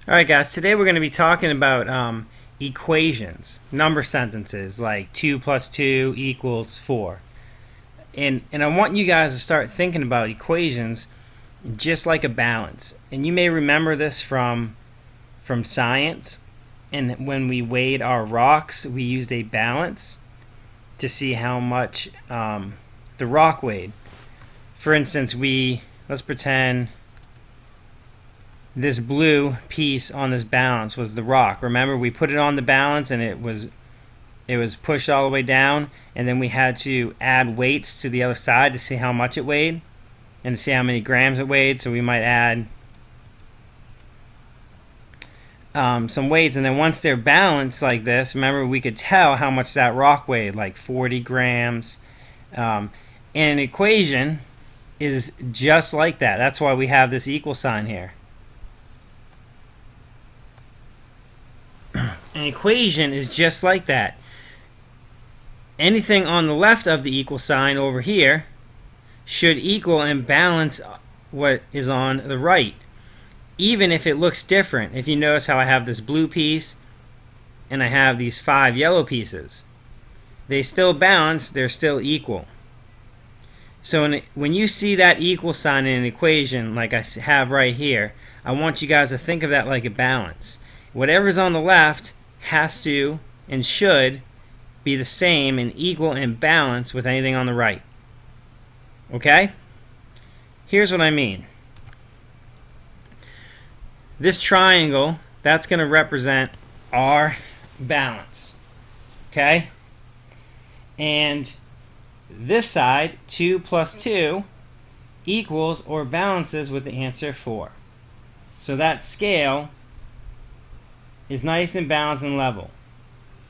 Alright guys, today we're going to be talking about equations, number sentences like 2 plus 2 equals 4. And I want you guys to start thinking about equations just like a balance. And you may remember this from science. And when we weighed our rocks, we used a balance to see how much the rock weighed. For instance, let's pretend this blue piece on this balance was the rock. Remember, we put it on the balance and it was pushed all the way down, and then we had to add weights to the other side to see how much it weighed and to see how many grams it weighed. So we might add some weights, and then once they're balanced like this, remember, we could tell how much that rock weighed, like 40 grams. And an equation is just like that. That's why we have this equal sign here. An equation is just like that. Anything on the left of the equal sign over here should equal and balance what is on the right, even if it looks different. If you notice how I have this blue piece and I have these 5 yellow pieces, they still balance, they're still equal. So when you see that equal sign in an equation like I have right here, I want you guys to think of that like a balance. Whatever's on the left has to and should be the same and equal and balanced with anything on the right. Okay? Here's what I mean. This triangle, that's going to represent our balance. Okay? And this side, 2 plus 2, equals or balances with the answer 4. So that scale is nice and balanced and level.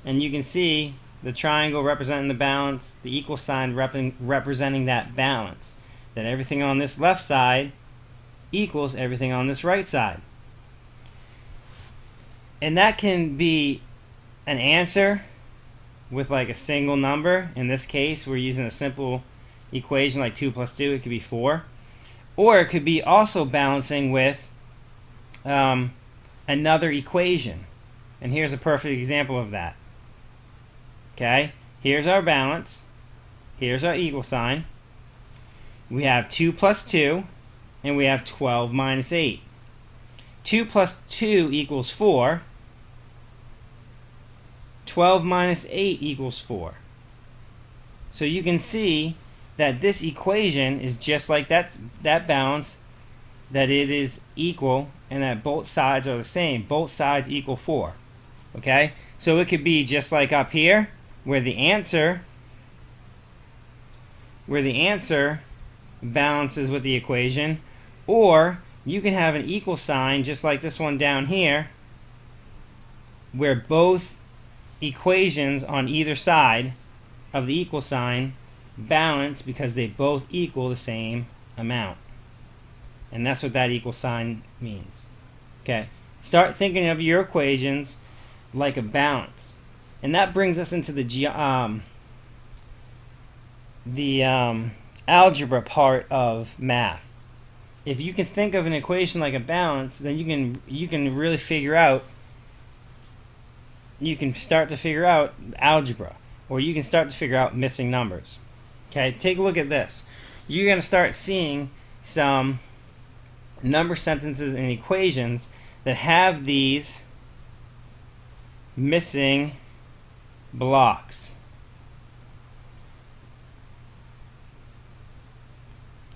And you can see the triangle representing the balance, the equal sign representing that balance. That everything on this left side equals everything on this right side. And that can be an answer with like a single number. In this case, we're using a simple equation like 2 plus 2. It could be 4. Or it could be also balancing with another equation. And here's a perfect example of that. Okay, here's our balance. Here's our equal sign. We have 2 plus 2, and we have 12 minus 8. 2 plus 2 equals 4. 12 minus 8 equals 4. So you can see that this equation is just like that balance, that it is equal and that both sides are the same. Both sides equal 4. Okay? So it could be just like up here, where the answer balances with the equation, or you can have an equal sign just like this one down here, where both equations on either side of the equal sign balance because they both equal the same amount. And that's what that equal sign means. Okay, start thinking of your equations like a balance. And that brings us into the algebra part of math. If you can think of an equation like a balance, then you can really figure out. You can start to figure out algebra, or you can start to figure out missing numbers. Okay, take a look at this. You're going to start seeing some number sentences and equations that have these missing blocks.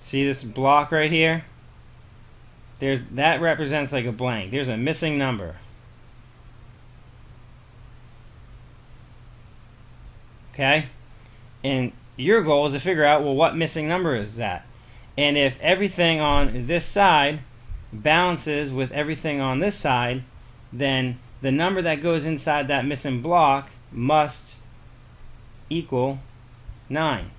See this block right here? That represents like a blank. There's a missing number. Okay? And your goal is to figure out, well, what missing number is that? And if everything on this side balances with everything on this side, then the number that goes inside that missing block must equal 9.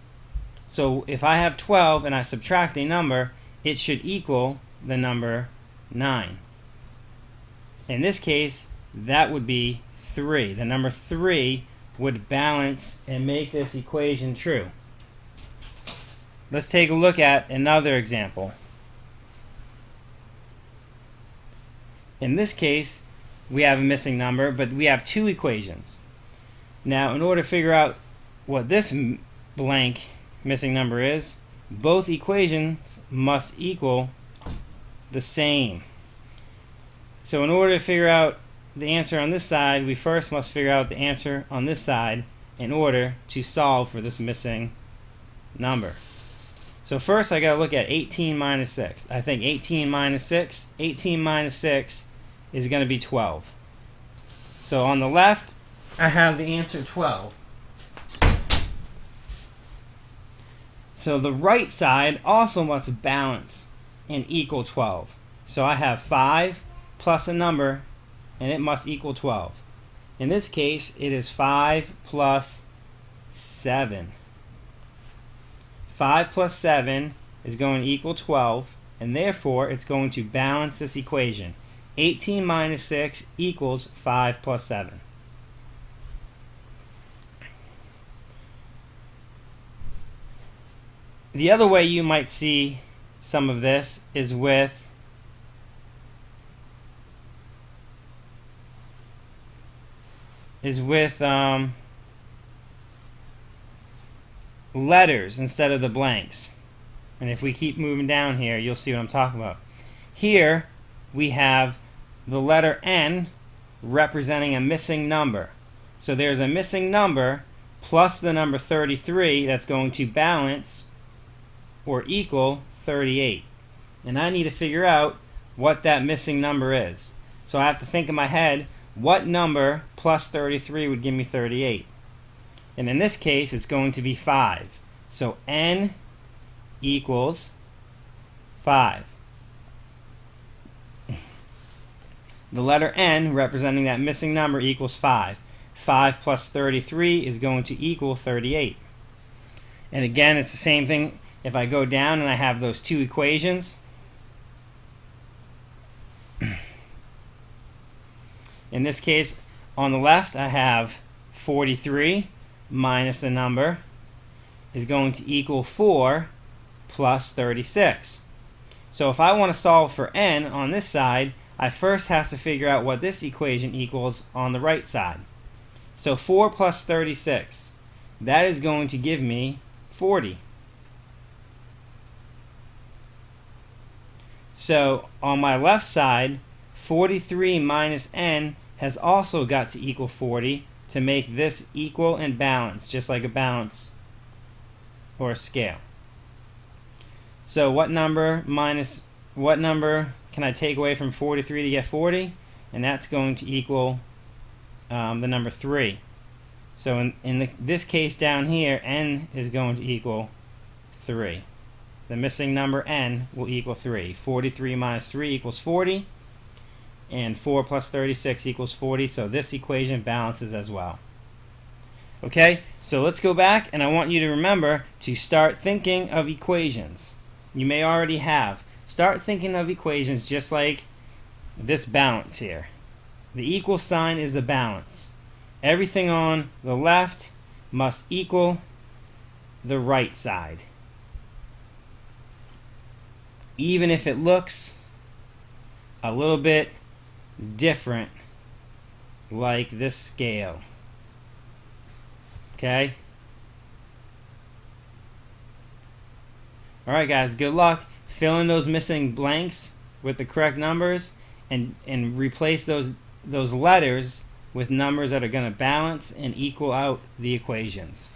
So if I have 12 and I subtract a number, it should equal the number 9. In this case, that would be 3. The number 3 would balance and make this equation true. Let's take a look at another example. In this case, we have a missing number, but we have two equations. Now, in order to figure out what this blank missing number is, both equations must equal the same. So in order to figure out the answer on this side, we first must figure out the answer on this side in order to solve for this missing number. So first I got to look at 18 minus 6. I think 18 minus 6 is going to be 12. So on the left, I have the answer 12. So the right side also must balance and equal 12. So I have 5 plus a number, and it must equal 12. In this case, it is 5 plus 7. 5 plus 7 is going to equal 12, and therefore it's going to balance this equation. 18 minus 6 equals 5 plus 7. The other way you might see some of this is with letters instead of the blanks. And if we keep moving down here, you'll see what I'm talking about. Here we have the letter N representing a missing number. So there's a missing number plus the number 33 that's going to balance or equal 38. And I need to figure out what that missing number is. So I have to think in my head, what number plus 33 would give me 38? And in this case, it's going to be 5. So N equals 5. The letter N, representing that missing number, equals 5. 5 plus 33 is going to equal 38. And again, it's the same thing. If I go down and I have those two equations, in this case, on the left, I have 43 minus a number is going to equal 4 plus 36. So if I want to solve for N on this side, I first have to figure out what this equation equals on the right side. So 4 plus 36, that is going to give me 40. So on my left side, 43 minus N has also got to equal 40 to make this equal and balanced, just like a balance or a scale. So what number can I take away from 43 to get 40? And that's going to equal the number 3. So in this case down here, N is going to equal 3. The missing number N will equal 3. 43 minus 3 equals 40. And 4 plus 36 equals 40. So this equation balances as well. Okay, so let's go back, and I want you to remember to start thinking of equations. You may already have. Start thinking of equations just like this balance here. The equal sign is a balance. Everything on the left must equal the right side, even if it looks a little bit different, like this scale. Okay? Alright guys, good luck. Fill in those missing blanks with the correct numbers and replace those letters with numbers that are going to balance and equal out the equations.